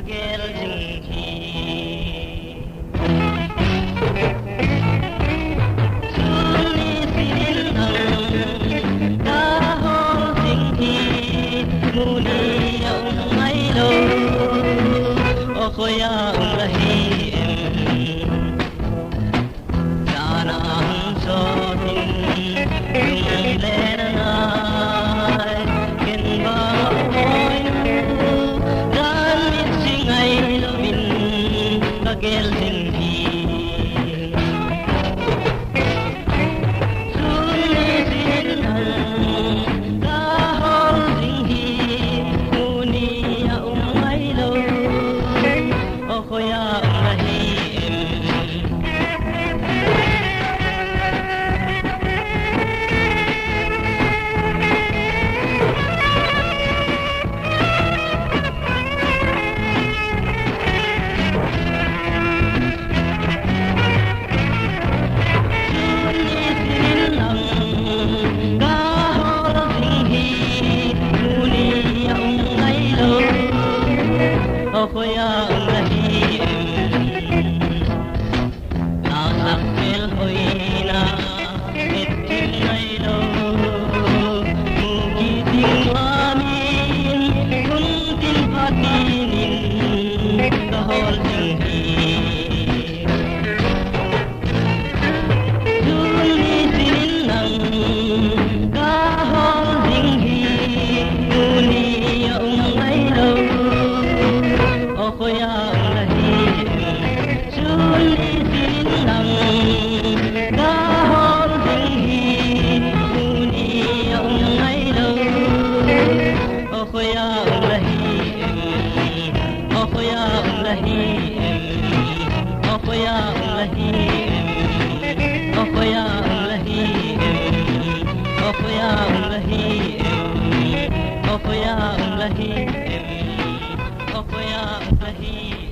kagel jing hi suni sin hang da hol jing hi muni yang mai lo o khoya lahi dana so hin le na ken ba hoy dan mit sing ai lo bin kagel jing hi khoya lahi na sakil hoina etin nai lo mugi tinglamin kuntin patinin kahol jinghi duni sinang kahol jinghi duni nai lo khoya lahi suni sinang da hol jinghi suni nai lo khoya lahi khoya lahi khoya lahi khoya lahi khoya lahi khoya lahi khoya lahi